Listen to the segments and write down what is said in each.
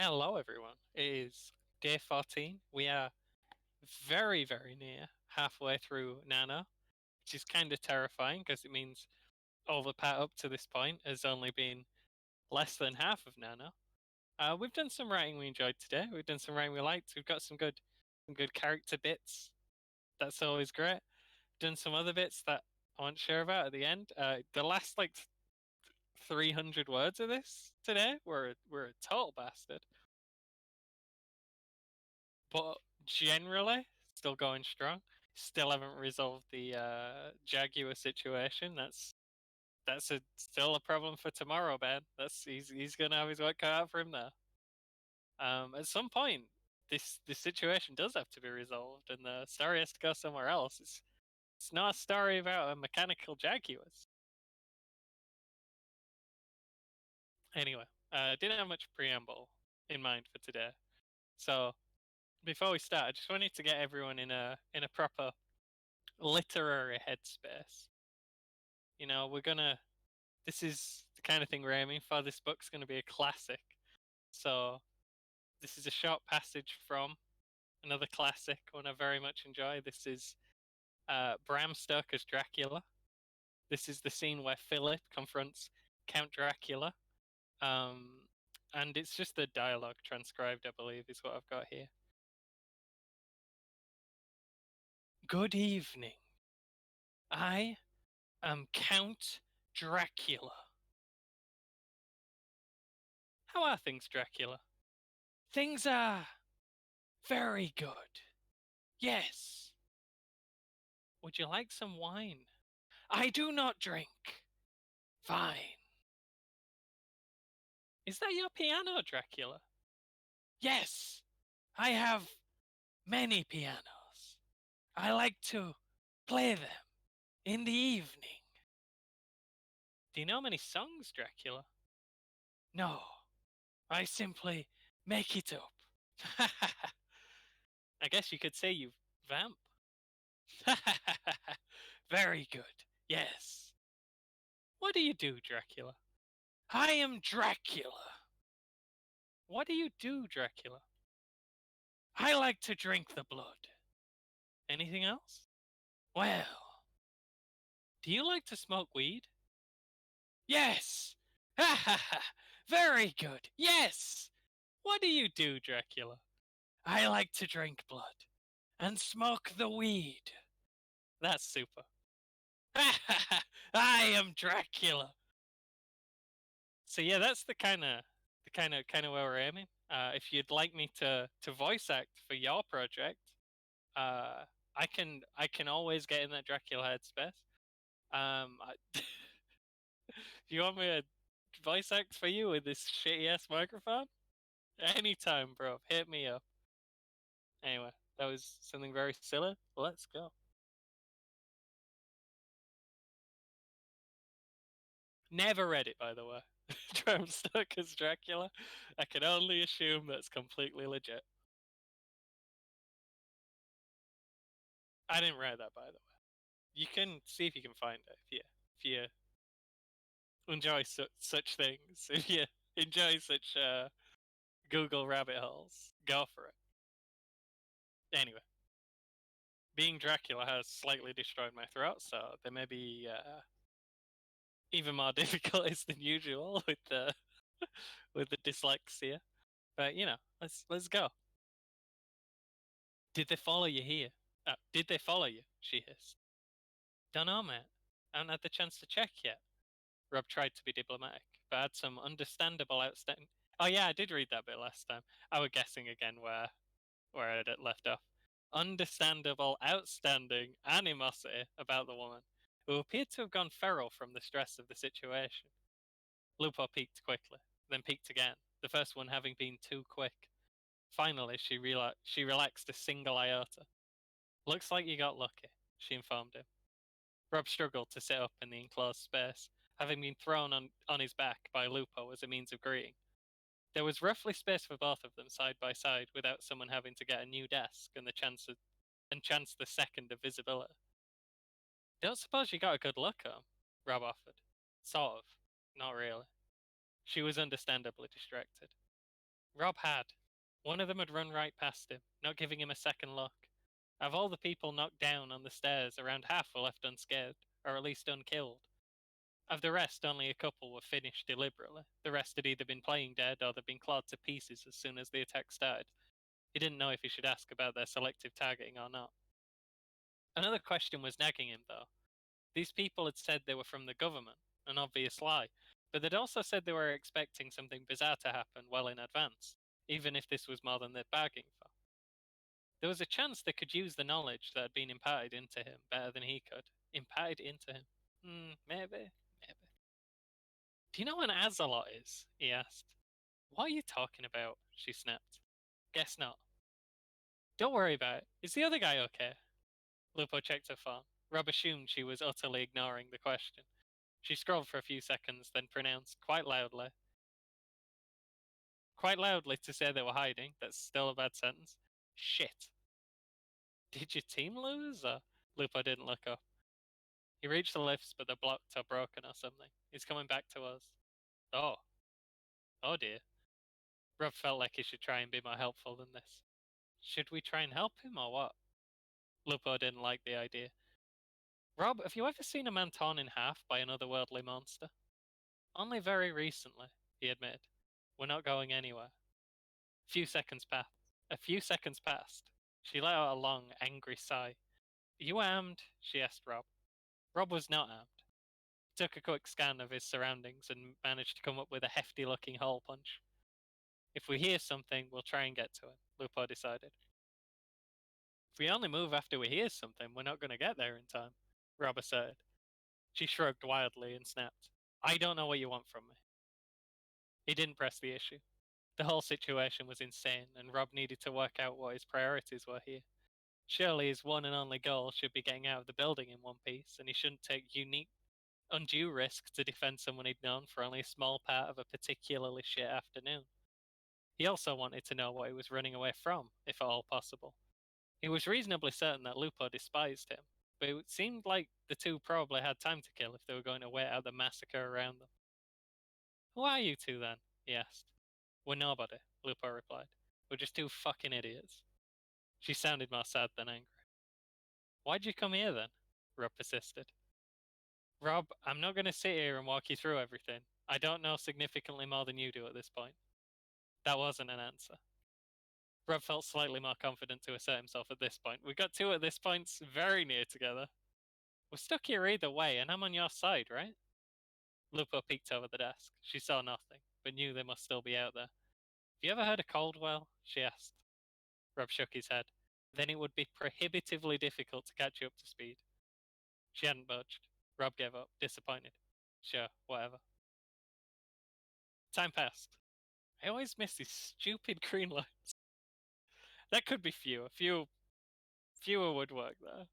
Hello, everyone. It is day 14. We are very, very near halfway through NaNo, which is kind of terrifying because it means all the part up to this point has only been less than half of NaNo. We've done some writing we enjoyed today. We've done some writing we liked. We've got some good character bits. That's always great. Done some other bits that I won't share about at the end. The last 300 words of this today were a total bastard. But generally, still going strong. Still haven't resolved the Jaguar situation. That's still a problem for tomorrow, man. He's gonna have his work cut out for him there. At some point, this situation does have to be resolved, and the story has to go somewhere else. It's not a story about a mechanical Jaguars. Anyway, didn't have much preamble in mind for today, so before we start, I just wanted to get everyone in a proper literary headspace. You know, this is the kind of thing we're aiming for. This book's going to be a classic. So, this is a short passage from another classic, one I very much enjoy. This is Bram Stoker's Dracula. This is the scene where Philip confronts Count Dracula. Um, and it's just the dialogue transcribed, I believe, is what I've got here. Good evening. I am Count Dracula. How are things, Dracula? Things are very good. Yes. Would you like some wine? I do not drink. Fine. Is that your piano, Dracula? Yes. I have many pianos. I like to play them in the evening. Do you know many songs, Dracula? No. I simply make it up. I guess you could say you vamp. Very good. Yes. What do you do, Dracula? I am Dracula. What do you do, Dracula? I like to drink the blood. Anything else? Well, do you like to smoke weed? Yes! Ha ha ha! Very good! Yes! What do you do, Dracula? I like to drink blood and smoke the weed. That's super. Ha ha ha! I am Dracula. So yeah, that's the kind of where we're aiming. If you'd like me to voice act for your project, I can always get in that Dracula headspace. Do you want me to voice act for you with this shitty ass microphone? Anytime, bro. Hit me up. Anyway, that was something very silly. Let's go. Never read it, by the way. Bram Stoker's Dracula. I can only assume that's completely legit. I didn't write that, by the way. You can see if you can find it if you enjoy such things. If you enjoy such Google rabbit holes, go for it. Anyway, being Dracula has slightly destroyed my throat, so there may be even more difficulties than usual with the with the dyslexia. But you know, let's go. Did they follow you here? Did they follow you? She hissed. Dunno, mate. I haven't had the chance to check yet. Rob tried to be diplomatic, but had some understandable outstanding. Oh yeah, I did read that bit last time. I was guessing again where I had left off. Understandable, outstanding animosity about the woman, who appeared to have gone feral from the stress of the situation. Lupo peeked quickly, then peeked again, the first one having been too quick. Finally, she relaxed a single iota. Looks like you got lucky, she informed him. Rob struggled to sit up in the enclosed space, having been thrown on his back by Lupo as a means of greeting. There was roughly space for both of them side by side without someone having to get a new desk and chance the second of visibility. Don't suppose you got a good look at him? Rob offered. Sort of. Not really. She was understandably distracted. Rob had. One of them had run right past him, not giving him a second look. Of all the people knocked down on the stairs, around half were left unscathed, or at least unkilled. Of the rest, only a couple were finished deliberately. The rest had either been playing dead or they'd been clawed to pieces as soon as the attack started. He didn't know if he should ask about their selective targeting or not. Another question was nagging him, though. These people had said they were from the government, an obvious lie, but they'd also said they were expecting something bizarre to happen well in advance, even if this was more than they'd bargained for. There was a chance they could use the knowledge that had been imparted into him better than he could. Imparted into him? Maybe. Maybe. Do you know what an Azalot is? He asked. What are you talking about? She snapped. Guess not. Don't worry about it. Is the other guy okay? Lupo checked her phone. Rob assumed she was utterly ignoring the question. She scrolled for a few seconds, then pronounced quite loudly to say they were hiding. That's still a bad sentence. Shit. Did your team lose? Or? Lupo didn't look up. He reached the lifts, but they're blocked or broken or something. He's coming back to us. Oh. Oh dear. Rob felt like he should try and be more helpful than this. Should we try and help him or what? Lupo didn't like the idea. Rob, have you ever seen a man torn in half by an otherworldly monster? Only very recently, he admitted. We're not going anywhere. A few seconds passed. She let out a long, angry sigh. Are you armed? She asked Rob. Rob was not armed. He took a quick scan of his surroundings and managed to come up with a hefty looking hole punch. If we hear something, we'll try and get to it, Lupo decided. If we only move after we hear something, we're not going to get there in time, Rob asserted. She shrugged wildly and snapped. I don't know what you want from me. He didn't press the issue. The whole situation was insane, and Rob needed to work out what his priorities were here. Surely his one and only goal should be getting out of the building in one piece, and he shouldn't take undue risk to defend someone he'd known for only a small part of a particularly shit afternoon. He also wanted to know what he was running away from, if at all possible. He was reasonably certain that Lupo despised him, but it seemed like the two probably had time to kill if they were going to wait out the massacre around them. Who are you two then? He asked. We're nobody, Lupo replied. We're just two fucking idiots. She sounded more sad than angry. Why'd you come here then? Rob persisted. Rob, I'm not going to sit here and walk you through everything. I don't know significantly more than you do at this point. That wasn't an answer. Rob felt slightly more confident to assert himself at this point. We got two at this points very near together. We're stuck here either way, and I'm on your side, right? Lupo peeked over the desk. She saw nothing, but knew they must still be out there. Have you ever heard of Caldwell? She asked. Rob shook his head. Then it would be prohibitively difficult to catch you up to speed. She hadn't budged. Rob gave up, disappointed. Sure, whatever. Time passed. I always miss these stupid green lights. That could be fewer. Fewer would work though.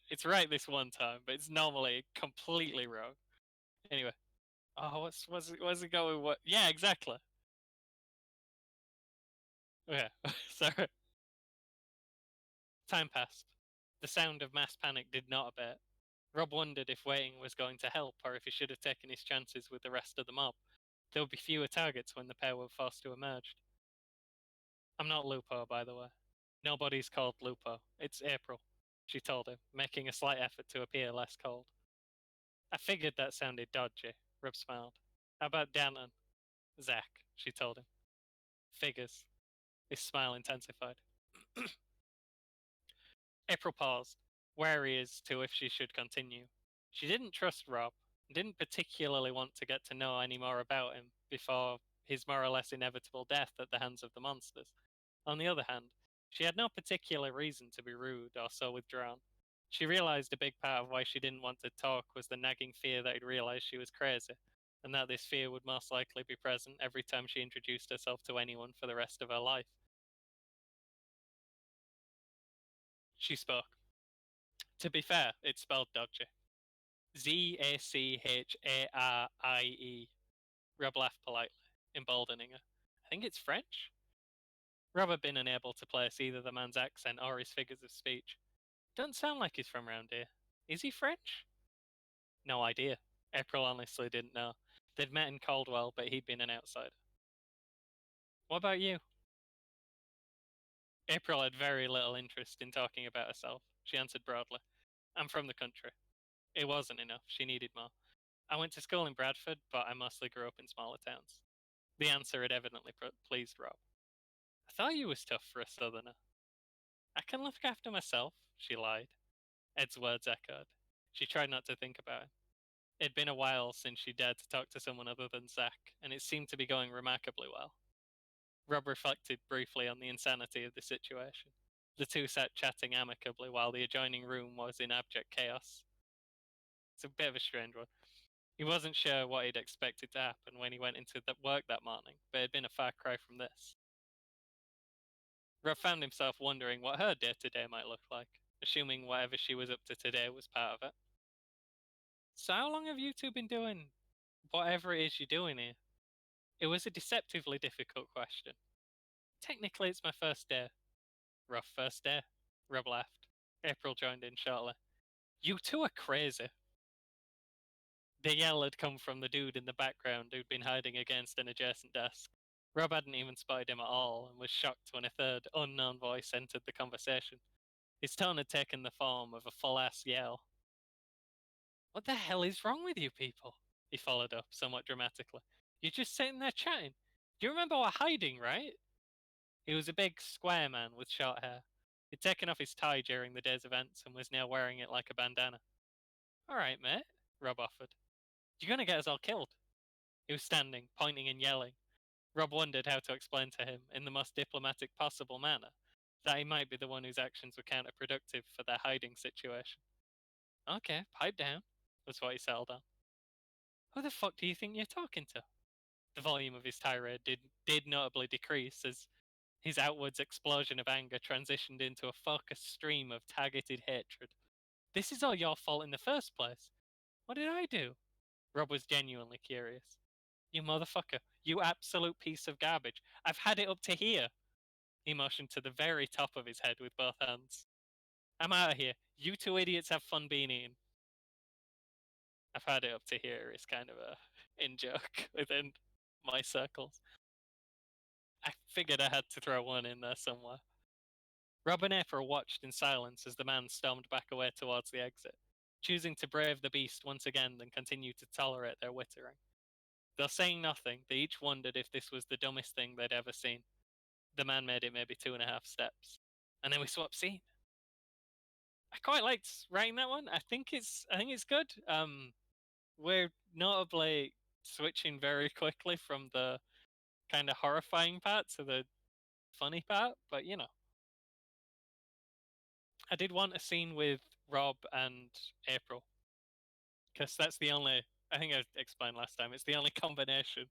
It's right this one time, but it's normally completely wrong. Anyway. Oh, what's it going? What? Yeah, exactly. Okay, sorry. Time passed. The sound of mass panic did not abate. Rob wondered if waiting was going to help, or if he should have taken his chances with the rest of the mob. There would be fewer targets when the pair were forced to emerge. I'm not Lupo, by the way. Nobody's called Lupo. It's April, she told him, making a slight effort to appear less cold. I figured that sounded dodgy, Rob smiled. How about Danton? Zach, she told him. Figures. His smile intensified. April paused, wary as to if she should continue. She didn't trust Rob, and didn't particularly want to get to know any more about him before his more or less inevitable death at the hands of the monsters. On the other hand, she had no particular reason to be rude or so withdrawn. She realized a big part of why she didn't want to talk was the nagging fear that he'd realized she was crazy, and that this fear would most likely be present every time she introduced herself to anyone for the rest of her life. She spoke. To be fair, it's spelled dodgy. Zacharie. Rob laughed politely, emboldening her. I think it's French? Rob had been unable to place either the man's accent or his figures of speech. Doesn't sound like he's from round here. Is he French? No idea. April honestly didn't know. They'd met in Caldwell, but he'd been an outsider. What about you? April had very little interest in talking about herself. She answered broadly, I'm from the country. It wasn't enough. She needed more. I went to school in Bradford, but I mostly grew up in smaller towns. The answer had evidently pleased Rob. I thought you was tough for a southerner. I can look after myself, she lied. Ed's words echoed. She tried not to think about it. It'd been a while since she dared to talk to someone other than Zach, and it seemed to be going remarkably well. Rob reflected briefly on the insanity of the situation. The two sat chatting amicably while the adjoining room was in abject chaos. It's a bit of a strange one. He wasn't sure what he'd expected to happen when he went into work that morning, but it had been a far cry from this. Rob found himself wondering what her day to day might look like, assuming whatever she was up to today was part of it. So, how long have you two been doing whatever it is you're doing here? It was a deceptively difficult question. Technically, it's my first day. Rough first day. Rob laughed. April joined in shortly. You two are crazy. The yell had come from the dude in the background who'd been hiding against an adjacent desk. Rob hadn't even spotted him at all and was shocked when a third, unknown voice entered the conversation. His tone had taken the form of a full ass yell. What the hell is wrong with you people? He followed up, somewhat dramatically. You're just sitting there chatting. You remember we're hiding, right? He was a big, square man with short hair. He'd taken off his tie during the day's events and was now wearing it like a bandana. Alright, mate, Rob offered. You're gonna get us all killed. He was standing, pointing and yelling. Rob wondered how to explain to him, in the most diplomatic possible manner, that he might be the one whose actions were counterproductive for their hiding situation. Okay, pipe down, was what he settled on. Who the fuck do you think you're talking to? The volume of his tirade did notably decrease as his outwards explosion of anger transitioned into a focused stream of targeted hatred. This is all your fault in the first place. What did I do? Rob was genuinely curious. You motherfucker. You absolute piece of garbage. I've had it up to here. He motioned to the very top of his head with both hands. I'm out of here. You two idiots have fun being eaten. I've had it up to here is kind of a in joke within my circles. I figured I had to throw one in there somewhere. Rob and April watched in silence as the man stormed back away towards the exit, choosing to brave the beast once again and continue to tolerate their wittering. Though saying nothing, they each wondered if this was the dumbest thing they'd ever seen. The man made it maybe 2.5 steps. And then we swapped scene. I quite liked writing that one. I think it's good. We're notably switching very quickly from the kind of horrifying part to the funny part, but I did want a scene with Rob and April because that's the only. I think I explained last time. It's the only combination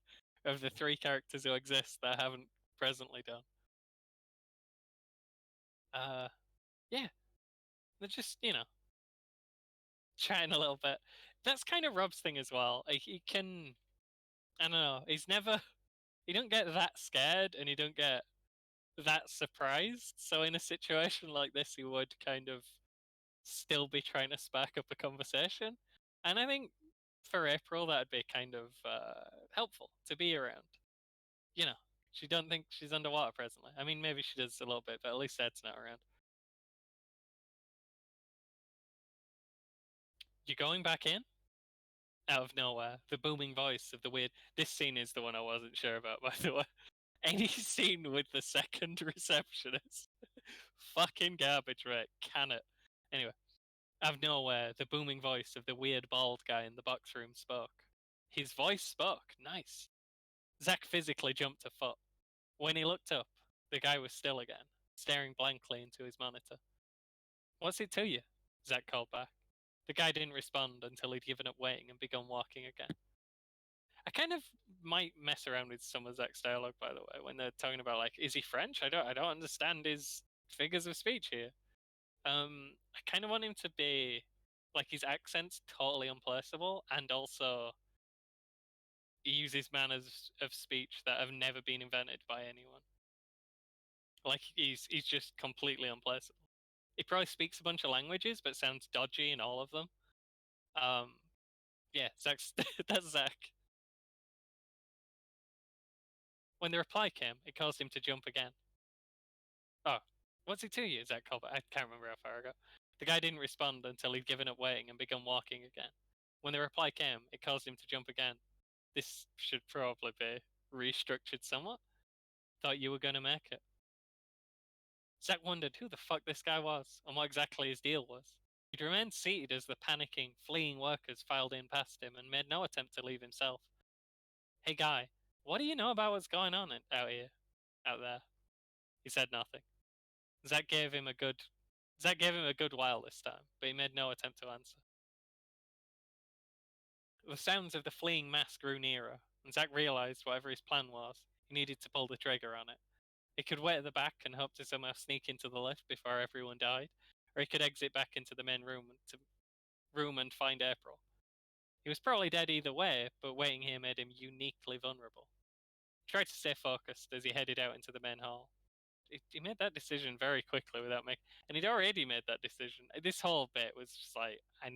of the three characters who exist that I haven't presently done. Uh, yeah, they're just chatting a little bit. That's kind of Rob's thing as well. Like, he can. I don't know. He's never. He don't get that scared, and he don't get that surprised. So in a situation like this, he would kind of still be trying to spark up a conversation. And I think for April, that'd be kind of helpful to be around. You know, she don't think she's underwater presently. I mean, maybe she does a little bit, but at least Ed's not around. You're going back in? Out of nowhere, the booming voice of the weird. This scene is the one I wasn't sure about, by the way. Any scene with the second receptionist. Fucking garbage, right? Can it? Anyway, out of nowhere, the booming voice of the weird bald guy in the box room spoke. His voice spoke. Nice. Zach physically jumped a foot. When he looked up, the guy was still again, staring blankly into his monitor. What's it to you? Zach called back. The guy didn't respond until he'd given up waiting and begun walking again. I kind of might mess around with some of Zach's dialogue, by the way, when they're talking about like, is he French? I don't understand his figures of speech here. I kind of want him to be like his accent's totally unplaceable, and also he uses manners of speech that have never been invented by anyone. Like he's just completely unplaceable. He probably speaks a bunch of languages, but sounds dodgy in all of them. Um, yeah, Zach's that's Zach. When the reply came, it caused him to jump again. Oh, what's it to you? Zach called back. I can't remember how far ago. The guy didn't respond until he'd given up waiting and begun walking again. When the reply came, it caused him to jump again. This should probably be restructured somewhat. Thought you were going to make it. Zach wondered who the fuck this guy was and what exactly his deal was. He'd remained seated as the panicking, fleeing workers filed in past him and made no attempt to leave himself. Hey guy, what do you know about what's going on out here? Out there? He said nothing. Zach gave him a good while this time, but he made no attempt to answer. The sounds of the fleeing mass grew nearer, and Zach realized whatever his plan was, he needed to pull the trigger on it. He could wait at the back and hope to somehow sneak into the lift before everyone died, or he could exit back into the main room and find April. He was probably dead either way, but waiting here made him uniquely vulnerable. He tried to stay focused as he headed out into the main hall. He made that decision very quickly without making, and he'd already made that decision. This whole bit was just like, I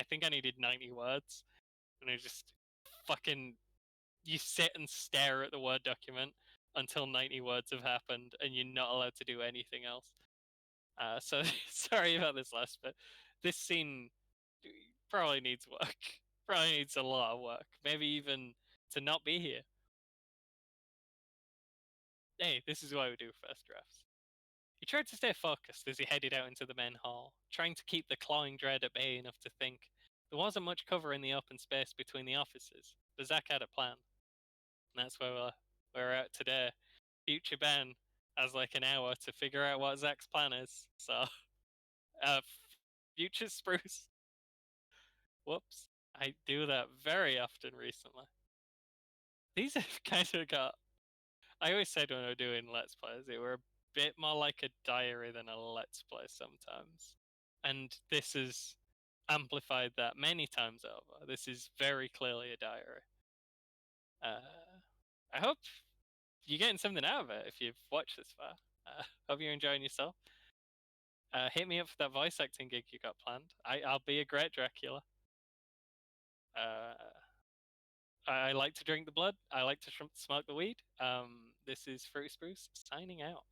think I needed 90 words, and I just fucking, you sit and stare at the Word document until 90 words have happened, and you're not allowed to do anything else. So sorry about this last bit. This scene probably needs work. Probably needs a lot of work. Maybe even to not be here. Hey, this is why we do first drafts. He tried to stay focused as he headed out into the main hall, trying to keep the clawing dread at bay enough to think. There wasn't much cover in the open space between the offices, but Zach had a plan. And that's where we're at today. Future Ben has like an hour to figure out what Zach's plan is. So, uh, future Spruce. Whoops. I do that very often recently. These have kind of got. I always said when we were doing Let's Plays, they were a bit more like a diary than a Let's Play sometimes. And this has amplified that many times over. This is very clearly a diary. I hope you're getting something out of it if you've watched this far. Hope you're enjoying yourself. Hit me up for that voice acting gig you got planned. I'll be a great Dracula. I like to drink the blood. I like to smoke the weed. This is Fruity Spruce signing out.